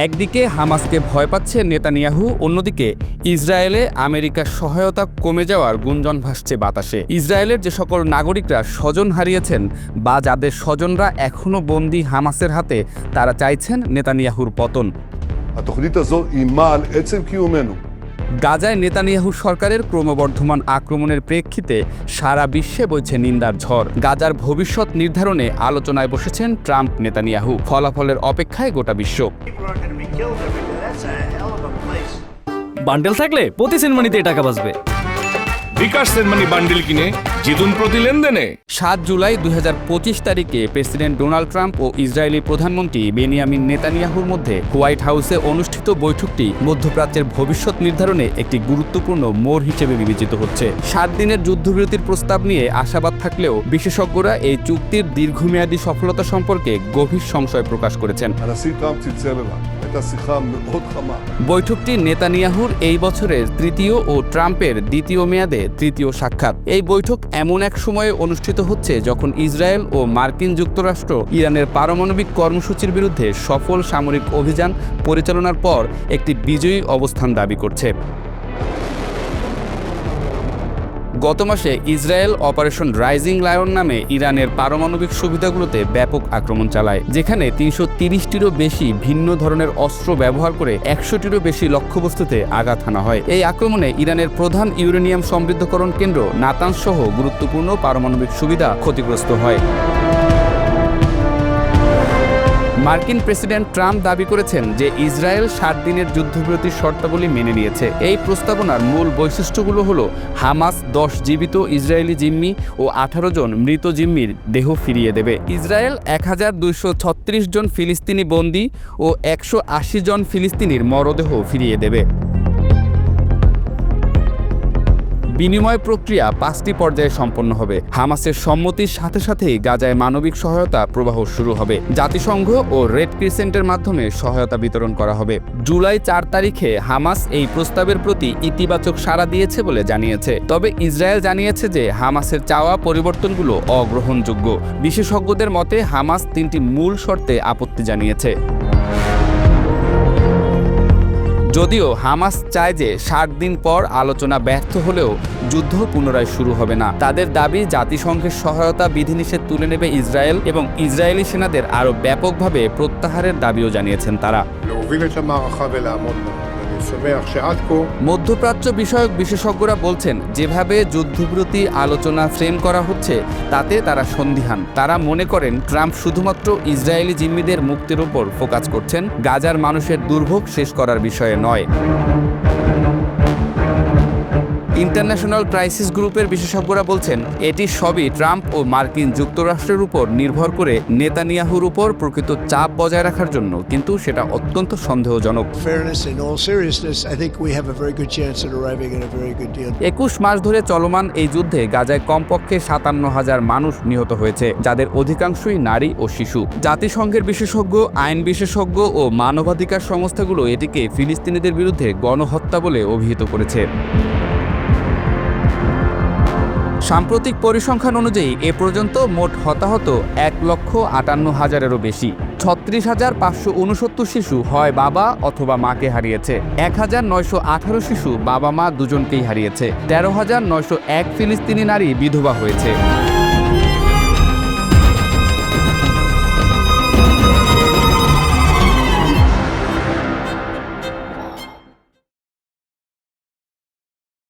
একদিকে হামাসকে ভয় পাচ্ছে নেতানিয়াহু, অন্যদিকে ইসরায়েলে আমেরিকার সহায়তা কমে যাওয়ার গুঞ্জন ভাসছে বাতাসে। ইসরায়েলের যে সকল নাগরিকরা স্বজন হারিয়েছেন বা যাদের স্বজনরা এখনও বন্দী হামাসের হাতে, তারা চাইছেন নেতানিয়াহুর পতন। গাজায় নেতানিয়াহু সরকারের ক্রমবর্ধমান আক্রমণের প্রেক্ষিতে সারা বিশ্বে বইছে নিন্দার ঝড়। গাজার ভবিষ্যৎ নির্ধারণে আলোচনায় বসেছেন ট্রাম্প নেতানিয়াহু। ফলাফলের অপেক্ষায় গোটা বিশ্ব। বান্ডেল থাকলে প্রতি সেনমানিতে টাকা বাঁচবে। বিকাশ সেনমানি বান্ডেল কিনে জিতুন প্রতি লেনদেনে। 7 জুলাই 2025 তারিখে প্রেসিডেন্ট ডোনাল্ড ট্রাম্প ও ইসরায়েলি প্রধানমন্ত্রী বেনিয়ামিন নেতানিয়াহুর মধ্যে হোয়াইট হাউসে অনুষ্ঠিত বৈঠকটি মধ্যপ্রাচ্যের ভবিষ্যৎ নির্ধারণে একটি গুরুত্বপূর্ণ মোড় হিসেবে বিবেচিত হচ্ছে। 7 দিনের যুদ্ধবিরতির প্রস্তাব নিয়ে আশাবাদ থাকলেও বিশেষজ্ঞরা এই চুক্তির দীর্ঘমেয়াদী সফলতা সম্পর্কে গভীর সংশয় প্রকাশ করেছেন। বৈঠকটি নেতানিয়াহুর এই বছরের তৃতীয় ও ট্রাম্পের দ্বিতীয় মেয়াদে তৃতীয় সাক্ষাৎ। এই বৈঠক এমন এক সময়ে অনুষ্ঠিত হচ্ছে যখন ইসরায়েল ও মার্কিন যুক্তরাষ্ট্র ইরানের পারমাণবিক কর্মসূচির বিরুদ্ধে সফল সামরিক অভিযান পরিচালনার পর একটি বিজয়ী অবস্থান দাবি করছে। গত মাসে ইসরায়েল অপারেশন রাইজিং লায়ন নামে ইরানের পারমাণবিক সুবিধাগুলোতে ব্যাপক আক্রমণ চালায়, যেখানে 330টিরও বেশি ভিন্ন ধরনের অস্ত্র ব্যবহার করে 100টিরও বেশি লক্ষ্যবস্তুতে আঘাত হানা হয়। এই আক্রমণে ইরানের প্রধান ইউরেনিয়াম সমৃদ্ধকরণ কেন্দ্র নাতানজ সহ গুরুত্বপূর্ণ পারমাণবিক সুবিধা ক্ষতিগ্রস্ত হয়। মার্কিন প্রেসিডেন্ট ট্রাম্প দাবি করেছেন যে ইসরায়েল 7 দিনের যুদ্ধবিরতির শর্তাবলী মেনে নিয়েছে। এই প্রস্তাবনার মূল বৈশিষ্ট্যগুলো হলো হামাস 10 জীবিত ইসরায়েলি জিম্মি ও 18 জন মৃত জিম্মির দেহ ফিরিয়ে দেবে। ইসরায়েল 1236 জন ফিলিস্তিনি বন্দী ও 180 জন ফিলিস্তিনির মরদেহ ফিরিয়ে দেবে। বিনিময় প্রক্রিয়া 5টি পর্যায়ে সম্পন্ন হবে। হামাসের সম্মতির সাথে সাথেই গাজায় মানবিক সহায়তা প্রবাহ শুরু হবে। জাতিসংঘ ও রেড ক্রিসেন্টের মাধ্যমে সহায়তা বিতরণ করা হবে। জুলাই 4 তারিখে হামাস এই প্রস্তাবের প্রতি ইতিবাচক সাড়া দিয়েছে বলে জানিয়েছে। তবে ইসরায়েল জানিয়েছে যে হামাসের চাওয়া পরিবর্তনগুলো অগ্রহণযোগ্য। বিশেষজ্ঞদের মতে হামাস 3টি মূল শর্তে আপত্তি জানিয়েছে। যদিও হামাস চায় যে 60 দিন পর আলোচনা ব্যর্থ হলেও যুদ্ধ পুনরায় শুরু হবে না। তাদের দাবি, জাতিসংঘের সহায়তা বিধিনিষেধ তুলে নেবে ইসরায়েল এবং ইসরায়েলি সেনাদের আরও ব্যাপকভাবে প্রত্যাহারের দাবিও জানিয়েছেন তারা। মধ্যপ্রাচ্য বিষয়ক বিশেষজ্ঞরা বলছেন, যেভাবে যুদ্ধবিরতি আলোচনা ফ্রেম করা হচ্ছে তাতে তারা সন্দিহান। তারা মনে করেন ট্রাম্প শুধুমাত্র ইসরায়েলি জিম্মিদের মুক্তির উপর ফোকাস করছেন, গাজার মানুষের দুর্ভোগ শেষ করার বিষয়ে নয়। ইন্টারন্যাশনাল ক্রাইসিস গ্রুপের বিশেষজ্ঞরা বলছেন, এটি সবই ট্রাম্প ও মার্কিন যুক্তরাষ্ট্রের উপর নির্ভর করে নেতানিয়াহুর উপর প্রকৃত চাপ বজায় রাখার জন্য, কিন্তু সেটা অত্যন্ত সন্দেহজনক। 21 মাস ধরে চলমান এই যুদ্ধে গাজায় কমপক্ষে 57,000 মানুষ নিহত হয়েছে, যাদের অধিকাংশই নারী ও শিশু। জাতিসংঘের বিশেষজ্ঞ, আইন বিশেষজ্ঞ ও মানবাধিকার সংস্থাগুলো এটিকে ফিলিস্তিনিদের বিরুদ্ধে গণহত্যা বলে অভিহিত করেছে। সাম্প্রতিক পরিসংখ্যান অনুযায়ী এ পর্যন্ত মোট হতাহত 1,58,000-এরও বেশি। 36,569 শিশু হয় বাবা অথবা মাকে হারিয়েছে। 1,918 শিশু বাবা মা দুজনকেই হারিয়েছে। 13,901 ফিলিস্তিনি নারী বিধবা হয়েছে।